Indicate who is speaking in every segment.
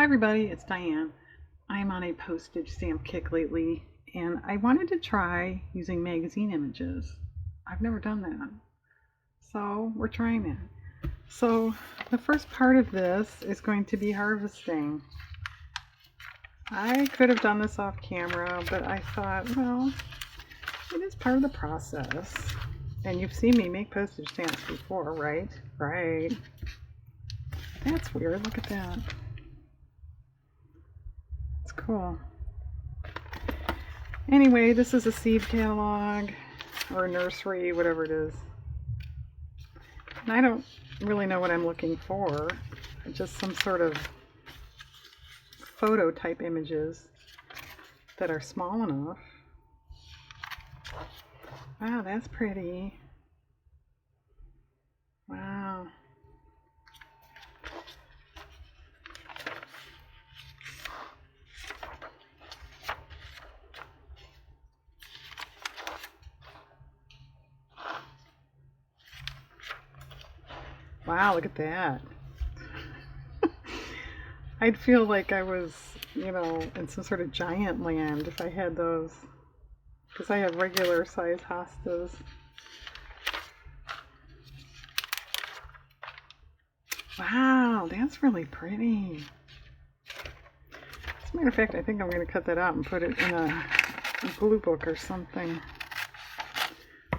Speaker 1: Hi everybody, it's Diane. I'm on a postage stamp kick lately and I wanted to try using magazine images. I've never done that. So we're trying that. So the first part of this is going to be harvesting. I could have done this off camera, but I thought, well, it is part of the process. And you've seen me make postage stamps before, right? Right. That's weird, look at that. It's cool. Anyway, this is a seed catalog or a nursery, whatever it is. And I don't really know what I'm looking for. Just some sort of photo type images that are small enough. Wow, that's pretty. Wow. Wow, look at that. I'd feel like I was, in some sort of giant land if I had those. Because I have regular size hostas. Wow, that's really pretty. As a matter of fact, I think I'm going to cut that out and put it in a glue book or something.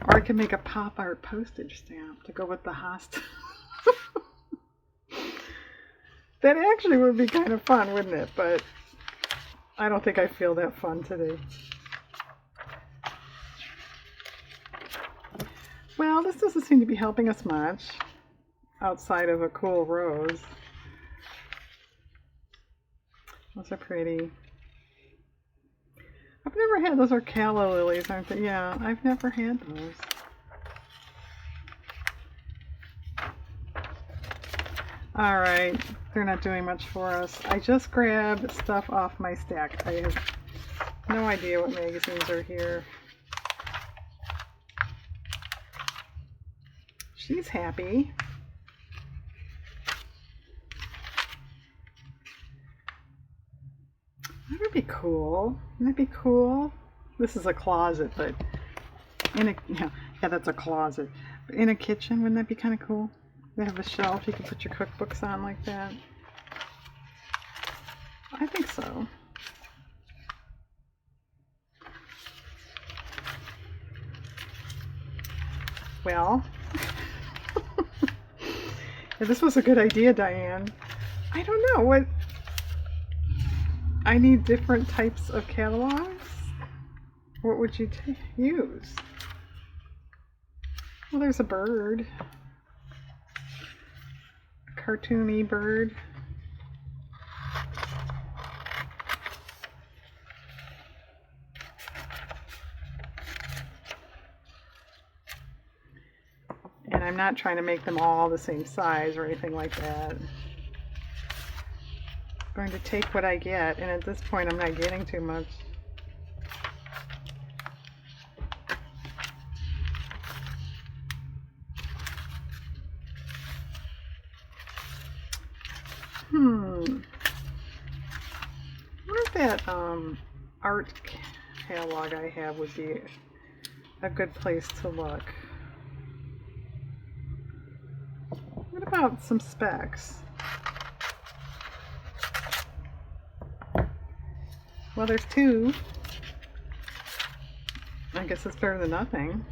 Speaker 1: Or I can make a pop art postage stamp to go with the hosta. That actually would be kind of fun, wouldn't it? But I don't think I feel that fun today. Well, this doesn't seem to be helping us much outside of a cool rose. Those are pretty. I've never had those. Are calla lilies, aren't they? Yeah, I've never had those. Alright, they're not doing much for us. I just grabbed stuff off my stack. I have no idea what magazines are here. She's happy. That would be cool. Wouldn't that be cool? This is a closet, but in a yeah, that's a closet. But in a kitchen, wouldn't that be kind of cool? They have a shelf you can put your cookbooks on like that. I think so. Well, yeah, this was a good idea, Diane. I don't know what. I need different types of catalogs. What would you use? Well, there's a bird. A cartoony bird. And I'm not trying to make them all the same size or anything like that. I'm going to take what I get, and at this point I'm not getting too much. What if that art catalog I have would be a good place to look. What about some specs? Well, there's two. I guess it's better than nothing.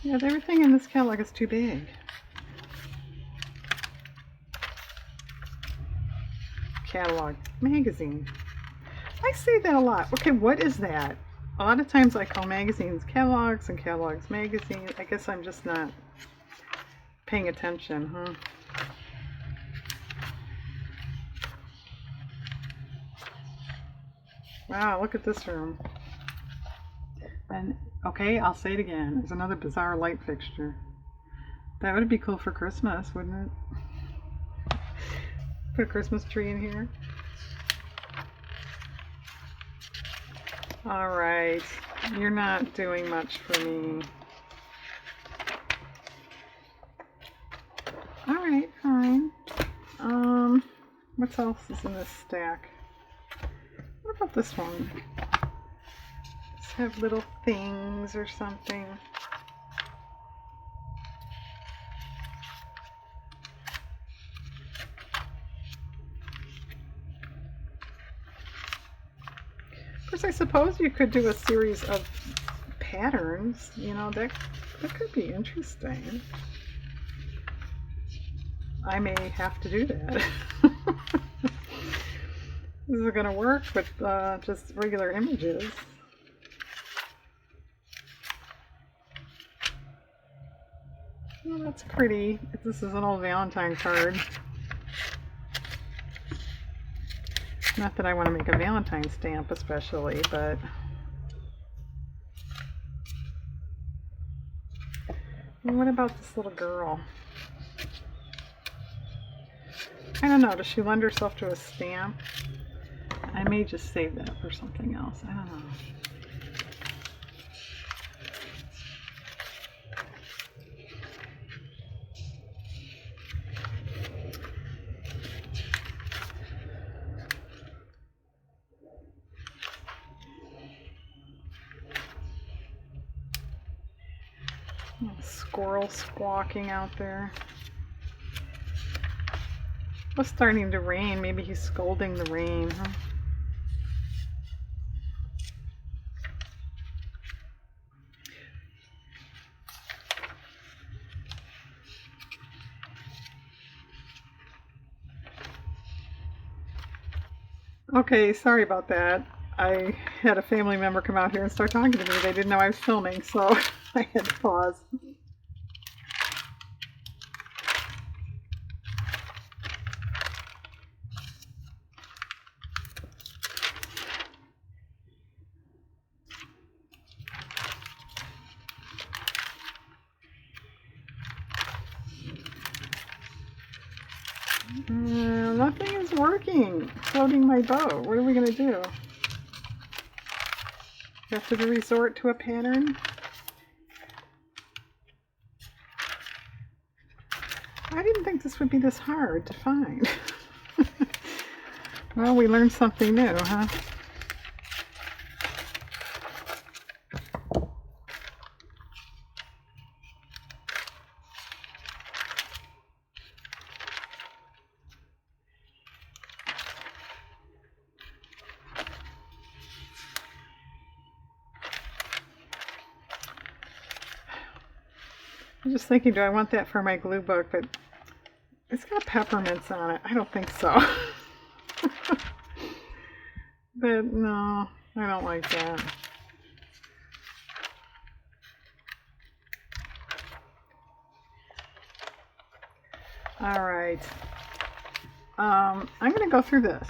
Speaker 1: Yeah, everything in this catalog is too big. Catalog. Magazine. I say that a lot. Okay, what is that? A lot of times I call magazines catalogs and catalogs magazines. I guess I'm just not paying attention, huh? Wow, look at this room. And okay, I'll say it again. There's another bizarre light fixture. That would be cool for Christmas, wouldn't it? Put a Christmas tree in here. Alright, you're not doing much for me. Alright, fine. What else is in this stack? What about this one? Let's have little things or something. Of course, I suppose you could do a series of patterns. You know, that could be interesting. I may have to do that. This is going to work with just regular images. Well, that's pretty. This is an old Valentine card. Not that I want to make a Valentine stamp especially, but what about this little girl? I don't know, does she lend herself to a stamp? I may just save that for something else. I don't know. A squirrel squawking out there. It's starting to rain. Maybe he's scolding the rain, huh? Okay, sorry about that. I had a family member come out here and start talking to me. They didn't know I was filming, so I had to pause. Nothing is working. Floating my boat. What are we going to do? You have to resort to a pattern? I didn't think this would be this hard to find. Well, we learned something new, huh? I'm just thinking, do I want that for my glue book? But it's got peppermints on it. I don't think so. But no, I don't like that. All right. I'm going to go through this.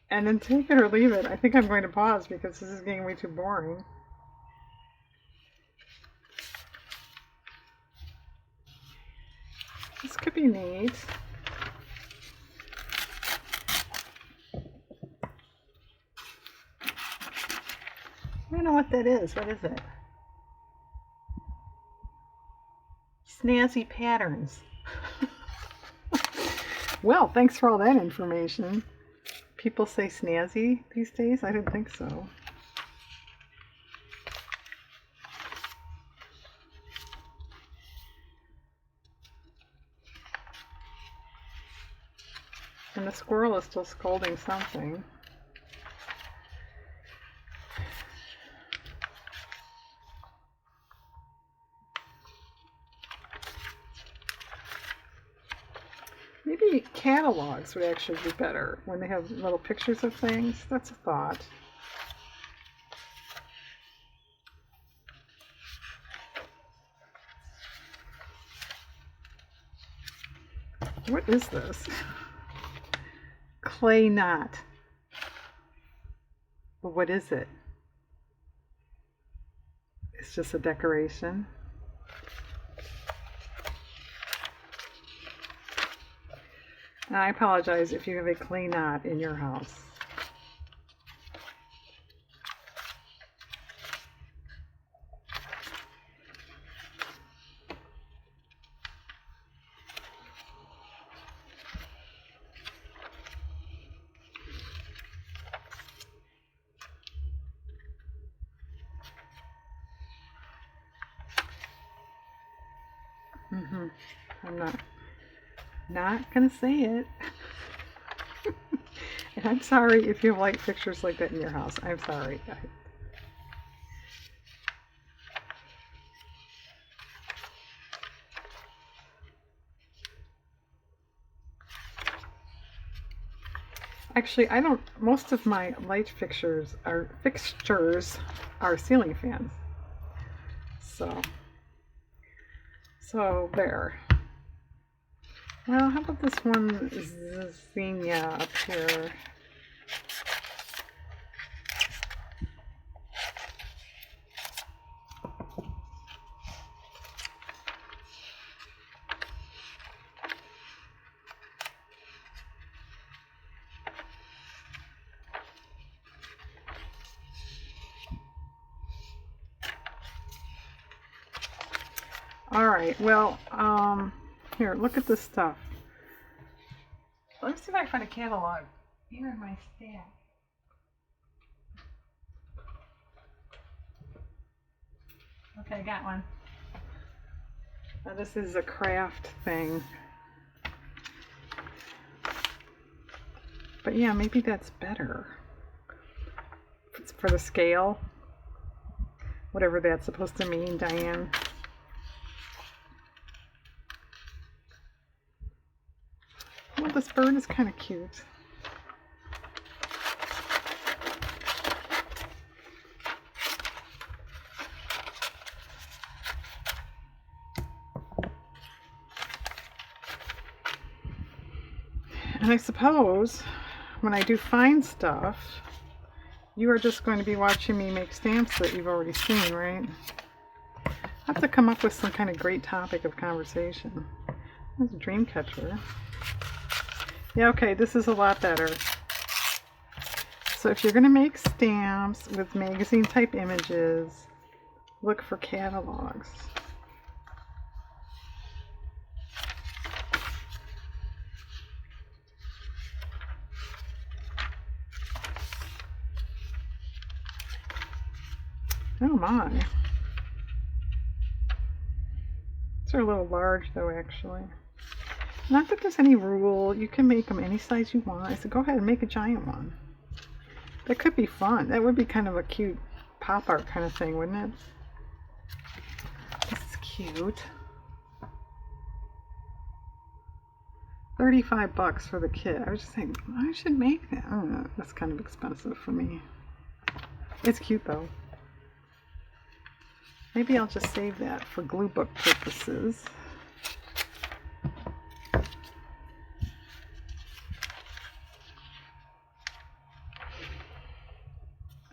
Speaker 1: And then take it or leave it. I think I'm going to pause because this is getting way too boring. This could be neat. I don't know what that is. What is it? Snazzy patterns. Well, thanks for all that information. People say snazzy these days? I didn't think so. And the squirrel is still scolding something. Maybe catalogs would actually be better when they have little pictures of things. That's a thought. What is this? Clay knot. But what is it? It's just a decoration. And I apologize if you have a clay knot in your house. I'm not gonna say it. And I'm sorry if you have light fixtures like that in your house. I'm sorry. Actually, I don't. Most of my light fixtures are ceiling fans. So there. Well, how about this one zinnia up here? Alright, well, here, look at this stuff. Let me see if I can find a catalog here in my stack. Okay, I got one. Now this is a craft thing. But yeah, maybe that's better. It's for the scale. Whatever that's supposed to mean, Diane. Well, this bird is kind of cute. And I suppose when I do find stuff, you are just going to be watching me make stamps that you've already seen, right? I have to come up with some kind of great topic of conversation. That's a dream catcher. Yeah, okay, this is a lot better. So if you're going to make stamps with magazine type images, look for catalogs. Oh my. These are a little large though, actually. Not that there's any rule. You can make them any size you want. I said go ahead and make a giant one. That could be fun. That would be kind of a cute pop art kind of thing, wouldn't it? This is cute. $35 for the kit. I was just saying, I should make that. I don't know. That's kind of expensive for me. It's cute though. Maybe I'll just save that for glue book purposes.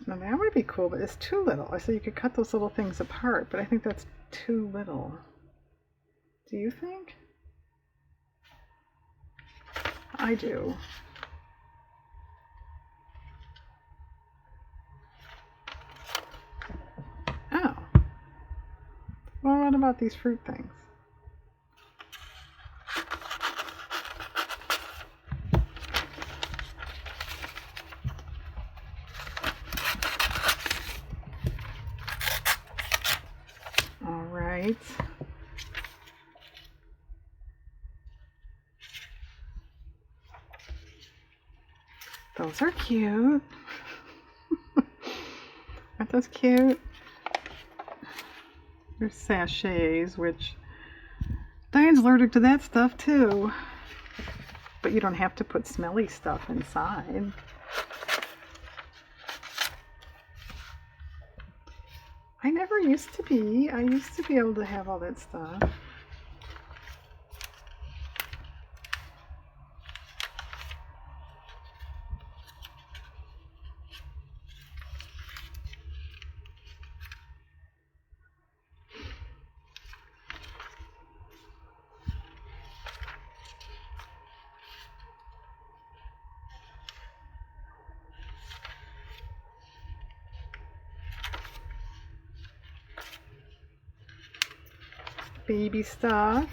Speaker 1: Now that would be cool, but it's too little. I said you could cut those little things apart, but I think that's too little. Do you think? I do. Oh. Well, what about these fruit things? All right. Those are cute. Aren't those cute? There's sachets, which Diane's allergic to that stuff too. But you don't have to put smelly stuff inside. I never used to be. I used to be able to have all that stuff. baby stuff.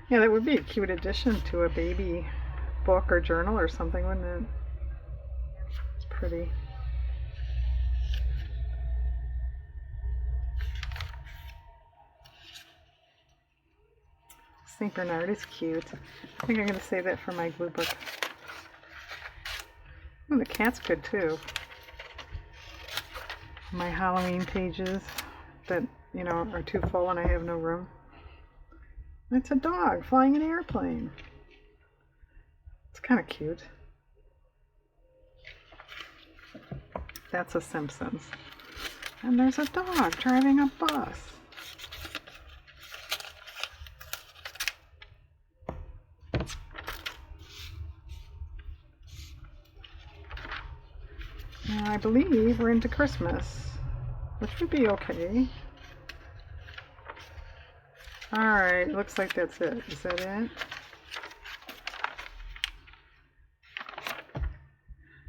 Speaker 1: Yeah, that would be a cute addition to a baby book or journal or something, wouldn't it? It's pretty. St. Bernard is cute. I think I'm going to save that for my glue book. Oh, the cat's good too. My Halloween pages that, you know, are too full and I have no room. It's a dog flying an airplane. It's kind of cute. That's a Simpsons. And there's a dog driving a bus. Now I believe we're into Christmas, which would be okay. Alright, looks like that's it. Is that it?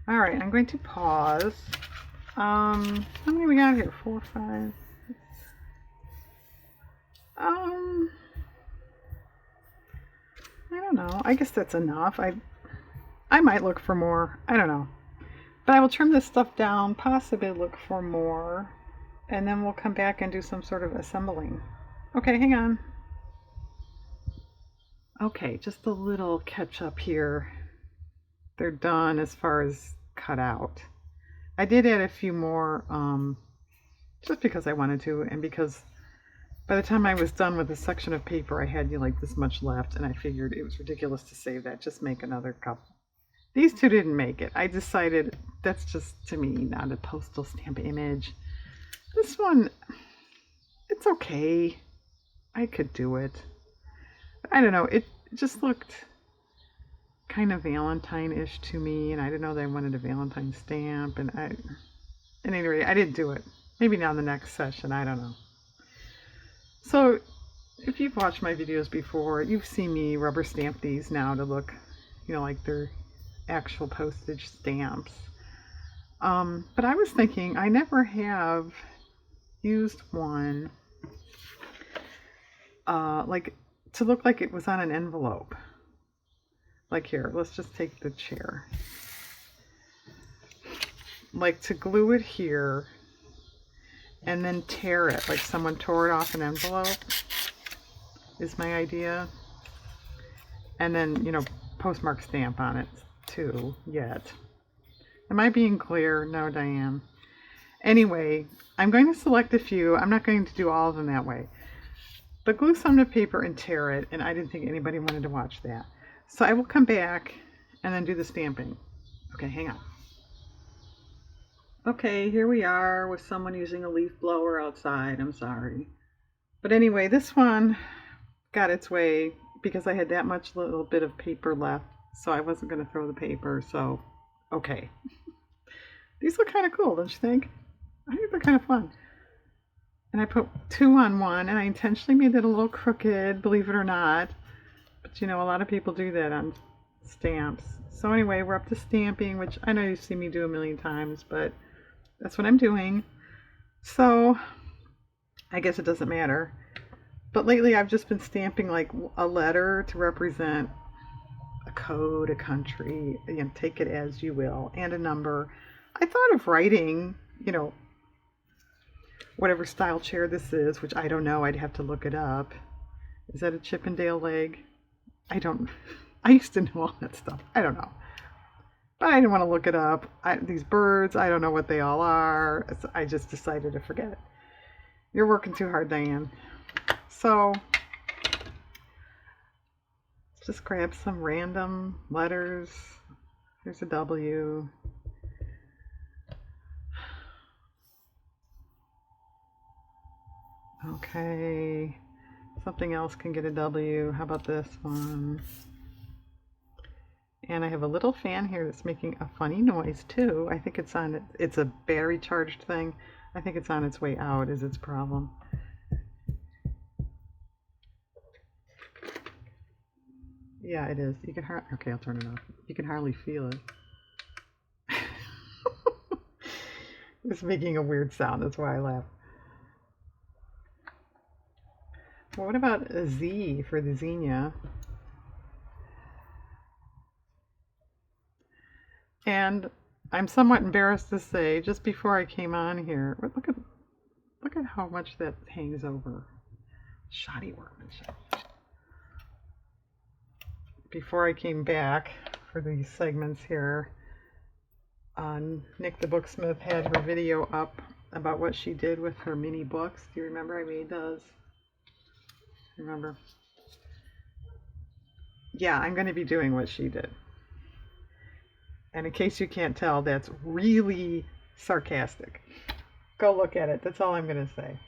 Speaker 1: Alright, I'm going to pause. How many we got here? 4, 5. I don't know. I guess that's enough. I might look for more. I don't know. But I will trim this stuff down, possibly look for more, and then we'll come back and do some sort of assembling. Okay, hang on. Okay, just a little catch up here. They're done as far as cut out. I did add a few more just because I wanted to, and because by the time I was done with this section of paper I had like this much left, and I figured it was ridiculous to save that, just make another couple. These two didn't make it. I decided that's just, to me, not a postal stamp image. This one, it's okay. I could do it. I don't know, it just looked kind of Valentine-ish to me, and I didn't know that I wanted a Valentine stamp, and at any rate, I didn't do it. Maybe now in the next session, I don't know. So, if you've watched my videos before, you've seen me rubber stamp these now to look, you know, like they're actual postage stamps. But I was thinking, I never have used one like to look like it was on an envelope. Like here, let's just take the chair. Like to glue it here and then tear it, like someone tore it off an envelope, is my idea. And then, you know, postmark stamp on it too, yet. Am I being clear? No, Diane. Anyway, I'm going to select a few. I'm not going to do all of them that way. But glue some to paper and tear it, and I didn't think anybody wanted to watch that. So I will come back and then do the stamping. Okay, hang on. Okay, here we are with someone using a leaf blower outside. I'm sorry. But anyway, this one got its way because I had that much little bit of paper left, so I wasn't going to throw the paper, so okay. These look kind of cool, don't you think? I think they're kind of fun. And I put 2 on one, and I intentionally made it a little crooked, believe it or not. But you know, a lot of people do that on stamps. So anyway, we're up to stamping, which I know you've seen me do a million times, but that's what I'm doing. So I guess it doesn't matter. But lately I've just been stamping like a letter to represent a code, a country, you know, take it as you will, and a number. I thought of writing, you know, whatever style chair this is, which I don't know, I'd have to look it up. Is that a Chippendale leg? I used to know all that stuff. I don't know. But I didn't want to look it up. These birds, I don't know what they all are. I just decided to forget it. You're working too hard, Diane. So, just grab some random letters. There's a W. Okay, something else can get a W. How about this one? And I have a little fan here that's making a funny noise too. I think it's a battery charged thing. I think it's on its way out is its problem. Yeah, it is. You can okay, I'll turn it off. You can hardly feel it. It's making a weird sound, that's why I laugh. What about a Z for the zinnia? And I'm somewhat embarrassed to say, just before I came on here, look at how much that hangs over. Shoddy workmanship. Before I came back for these segments here, Nick the Booksmith had her video up about what she did with her mini books. Do you remember I made those? Remember? Yeah, I'm going to be doing what she did. And in case you can't tell, that's really sarcastic. Go look at it. That's all I'm going to say.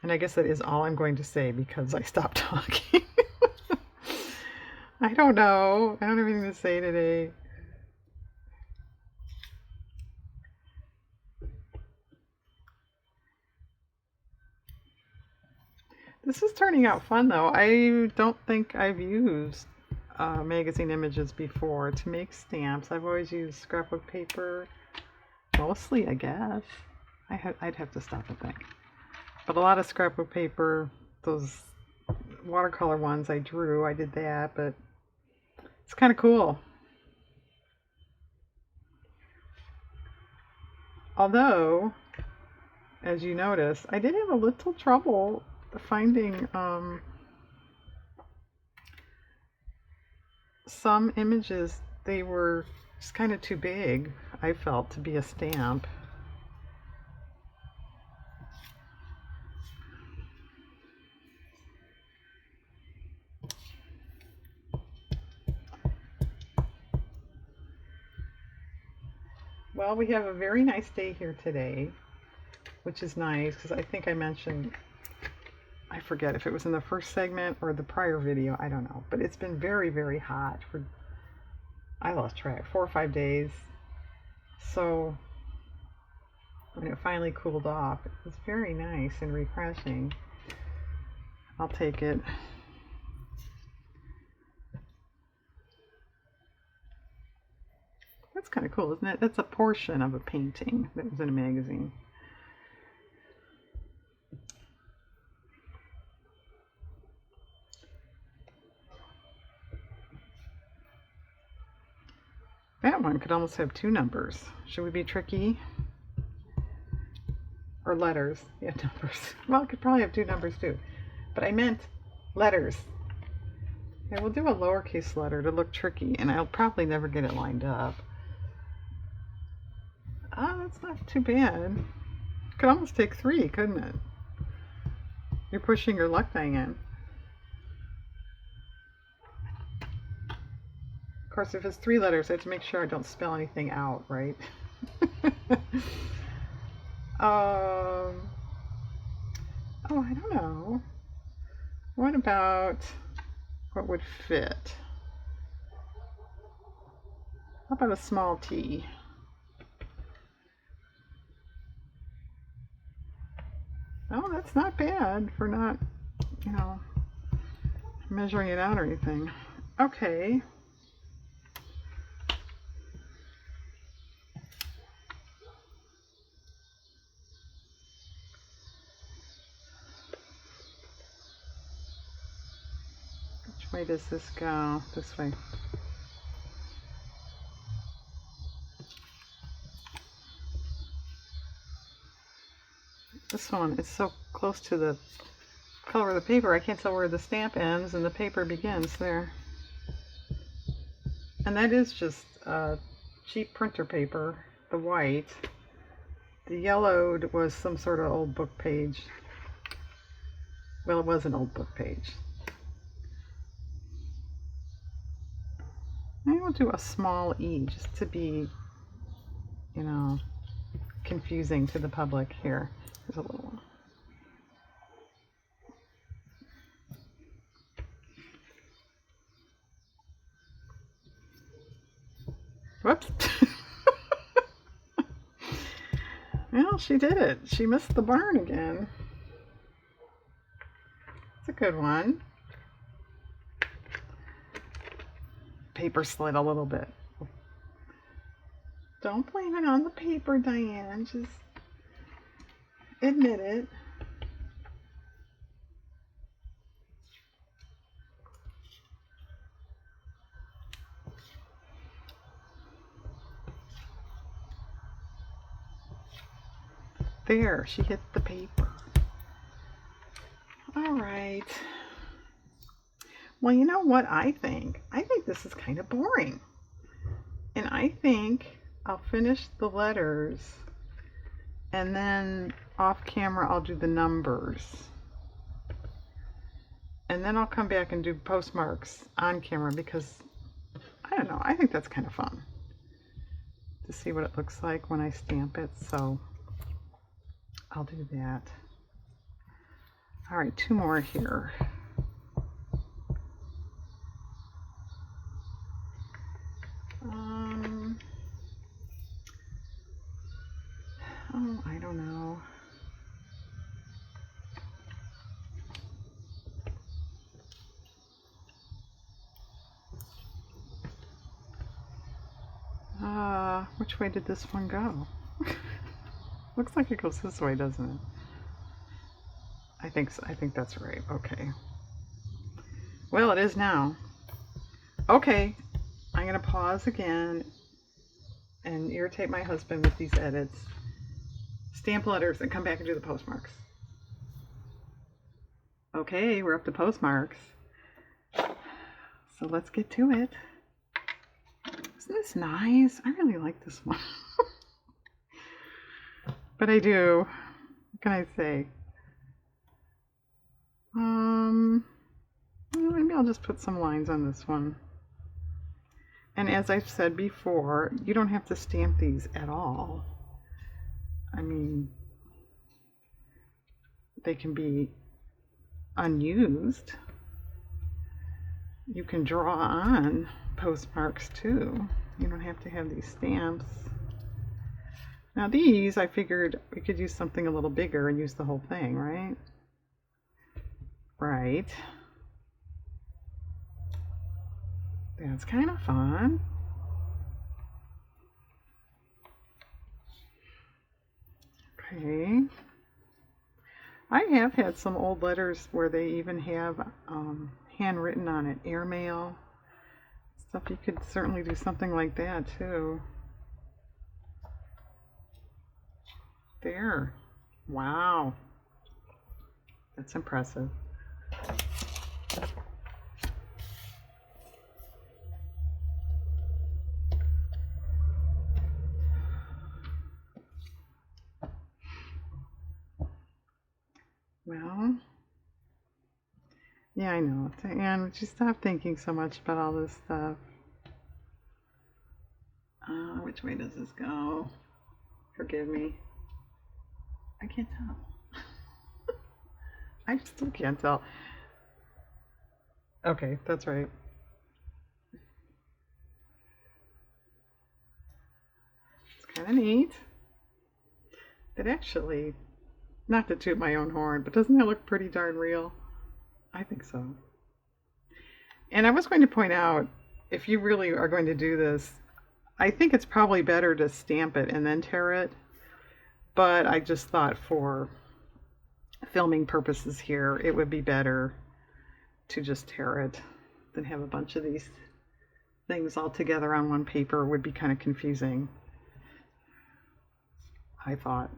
Speaker 1: And I guess that is all I'm going to say because I stopped talking. I don't know. I don't have anything to say today. This is turning out fun though. I don't think I've used magazine images before to make stamps. I've always used scrapbook paper, mostly, I guess. I'd have to stop and think. But a lot of scrapbook paper, those watercolor ones I drew, I did that, but it's kind of cool. Although, as you notice, I did have a little trouble finding some images. They were just kind of too big, I felt, to be a stamp. Well, we have a very nice day here today, which is nice because I think I mentioned, I forget if it was in the first segment or the prior video, I don't know, but it's been very, very hot for, I lost track, 4 or 5 days. So when it finally cooled off, it was very nice and refreshing. I'll take it. That's kind of cool, isn't it? That's a portion of a painting that was in a magazine. That one could almost have 2 numbers. Should we be tricky? Or letters. Yeah, numbers. Well, it could probably have 2 numbers too. But I meant letters. Yeah, we'll do a lowercase letter to look tricky, and I'll probably never get it lined up. Ah, that's not too bad. Could almost take 3, couldn't it? You're pushing your luck die in. Of course, if it's 3 letters, I have to make sure I don't spell anything out, right? Oh, I don't know. What about what would fit? How about a small t? Oh, that's not bad for not, you know, measuring it out or anything. Okay. Which way does this go? This way. This one is so close to the color of the paper, I can't tell where the stamp ends and the paper begins there. And that is just cheap printer paper, the white. The yellowed was some sort of old book page. Well, it was an old book page. Maybe we'll do a small e just to be, you know, confusing to the public here. There's a little one. Whoops. Well, she did it. She missed the barn again. It's a good one. paper slid a little bit. Don't blame it on the paper, Diane. Just admit it. There, she hit the paper. All right. Well, you know what I think? I think this is kind of boring. And I think I'll finish the letters and then off camera I'll do the numbers. And then I'll come back and do postmarks on camera because, I don't know, I think that's kind of fun to see what it looks like when I stamp it. So I'll do that. All right, 2 more here. Oh, I don't know. Which way did this one go? Looks like it goes this way, doesn't it? I think so. I think that's right. Okay. Well, it is now. Okay, I'm gonna pause again and irritate my husband with these edits. Stamp letters and come back and do the postmarks. Okay, we're up to postmarks. So let's get to it. Isn't this nice? I really like this one. But I do. What can I say? Maybe I'll just put some lines on this one. And as I've said before, you don't have to stamp these at all. I mean, they can be unused. You can draw on postmarks too. You don't have to have these stamps. Now these, I figured we could use something a little bigger and use the whole thing, right? Right. That's kind of fun. Okay. I have had some old letters where they even have handwritten on it, airmail stuff. You could certainly do something like that too. There. Wow. That's impressive. Well, yeah, I know. Diane, would you stop thinking so much about all this stuff? Which way does this go? Forgive me. I can't tell. I still can't tell. Okay, that's right. It's kind of neat. It actually, not to toot my own horn, but doesn't that look pretty darn real? I think so. And I was going to point out, if you really are going to do this, I think it's probably better to stamp it and then tear it. But I just thought for filming purposes here, it would be better to just tear it than have a bunch of these things all together on one paper. Would be kind of confusing, I thought.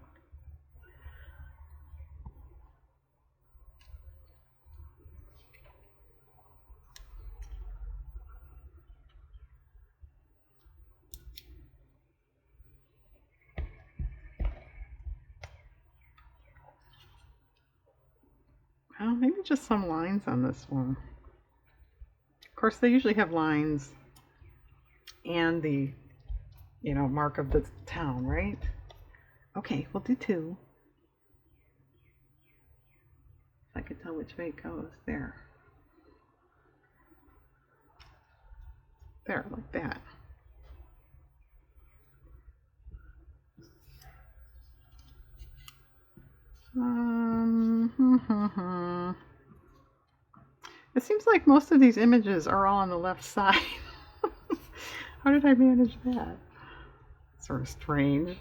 Speaker 1: Well, maybe just some lines on this one. Of course, they usually have lines and the, mark of the town, right? Okay, we'll do 2. If I could tell which way it goes. There. There, like that. It seems like most of these images are all on the left side. How did I manage that? Sort of strange.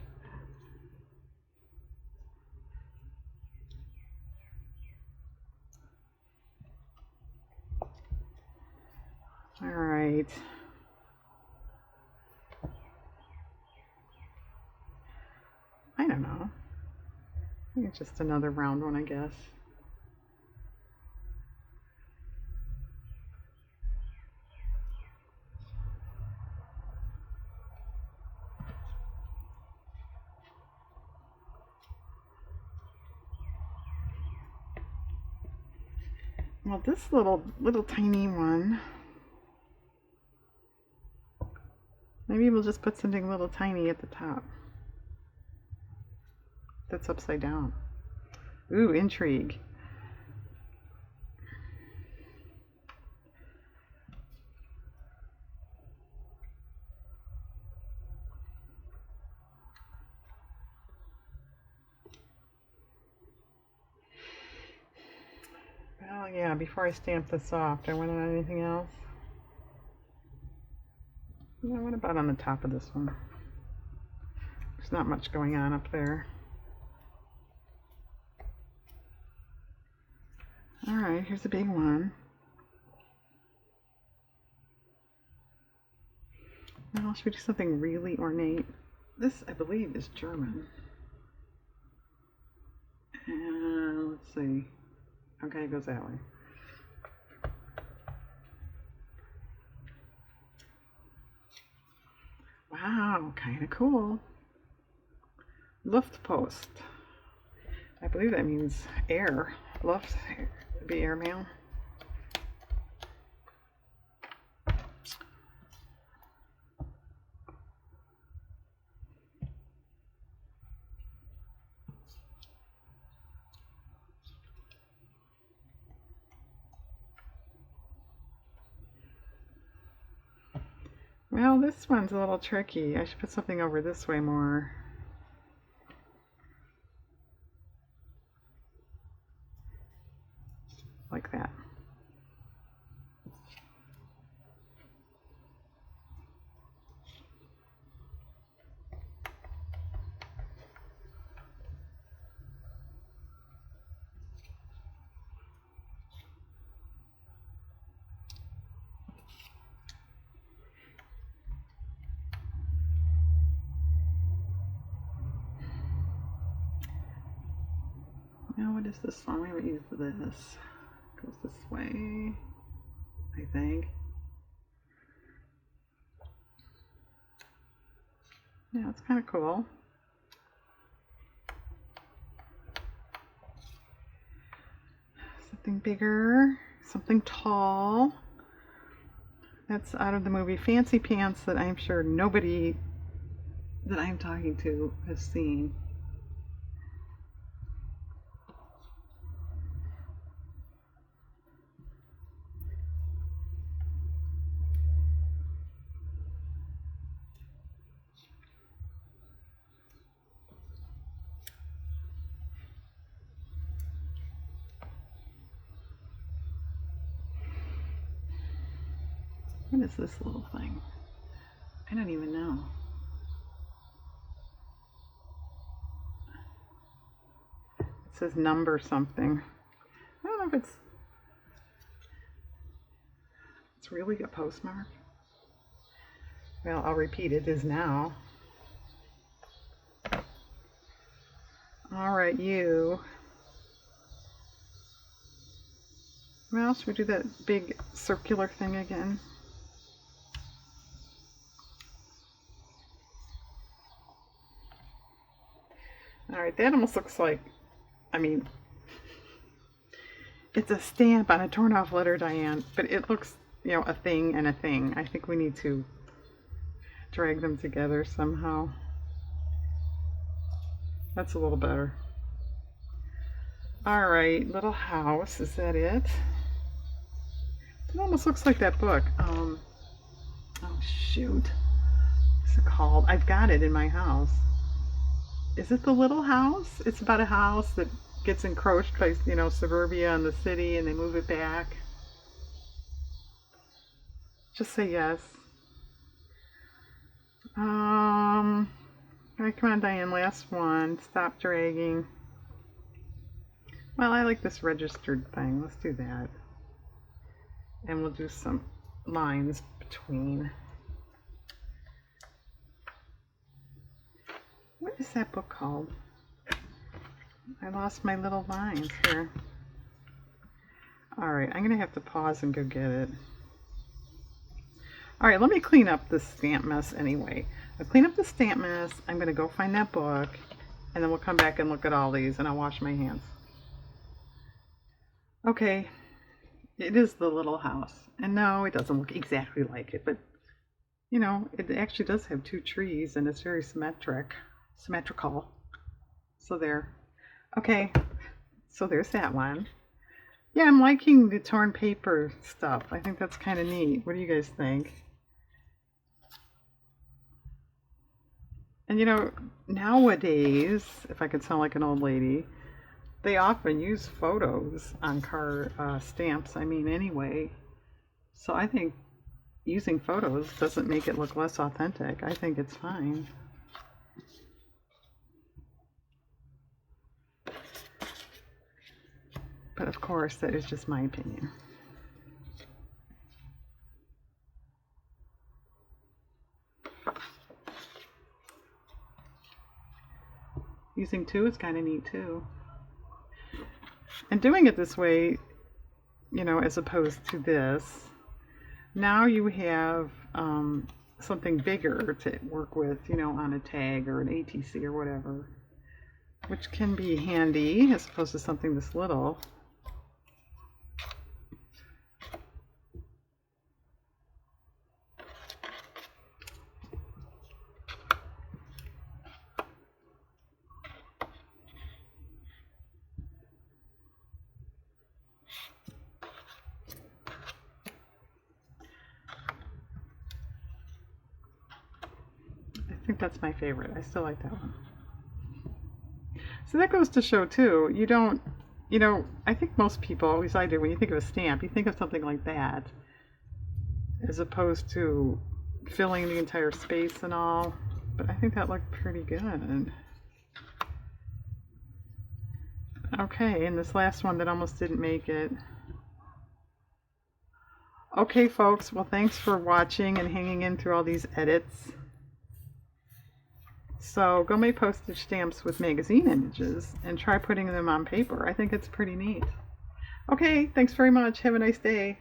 Speaker 1: All right. I don't know. I think it's just another round one, I guess. Well, this little tiny one, maybe we'll just put something little tiny at the top that's upside down. Ooh, intrigue. Well, yeah, before I stamp this off, do I want to add anything else? Yeah, what about on the top of this one? There's not much going on up there. Alright, here's a big one. Now, should we do something really ornate? This, I believe, is German. And let's see. Okay, it goes that way. Wow, kind of cool. Luftpost. I believe that means air. Luft would be airmail. Well, this one's a little tricky. I should put something over this way more. Like that. Now what is this one? We haven't used this. Goes this way, I think. Yeah, it's kind of cool. Something bigger, something tall. That's out of the movie Fancy Pants that I'm sure nobody that I'm talking to has seen. What is this little thing? I don't even know. It says number something. I don't know if it's really a postmark. Well, I'll repeat, it is now. All right, you. Well, should we do that big circular thing again? All right, that almost looks like, I mean, it's a stamp on a torn off letter, Diane, but it looks, you know, a thing and a thing. I think we need to drag them together somehow. That's a little better. All right, little house, is that it? It almost looks like that book. Oh shoot. What's it called? I've got it in my house. Is it The Little House? It's about a house that gets encroached by, you know, suburbia and the city, and they move it back. Just say yes. All right, come on, Diane, last one. Stop dragging. Well, I like this registered thing. Let's do that. And we'll do some lines between. What is that book called? I lost my little lines here. Alright, I'm going to have to pause and go get it. Alright, let me clean up this stamp mess anyway. I'll clean up the stamp mess. I'm going to go find that book. And then we'll come back and look at all these and I'll wash my hands. Okay, it is the little house. And no, it doesn't look exactly like it, but you know, it actually does have two trees and it's very symmetrical. So there. Okay, so there's that one. Yeah, I'm liking the torn paper stuff. I think that's kind of neat. What do you guys think? And you know, nowadays, if I could sound like an old lady, they often use photos on car stamps, I mean, anyway. So I think using photos doesn't make it look less authentic. I think it's fine. But of course, that is just my opinion. Using two is kind of neat too. And doing it this way, you know, as opposed to this, now you have something bigger to work with, you know, on a tag or an ATC or whatever, which can be handy as opposed to something this little. I think that's my favorite. I still like that one. So that goes to show too, you don't, you know, I think most people, at least I do, when you think of a stamp, you think of something like that as opposed to filling the entire space and all. But I think that looked pretty good. Okay, and this last one that almost didn't make it. Okay, folks, well, thanks for watching and hanging in through all these edits. So go make postage stamps with magazine images and try putting them on paper. I think it's pretty neat. Okay, thanks very much. Have a nice day.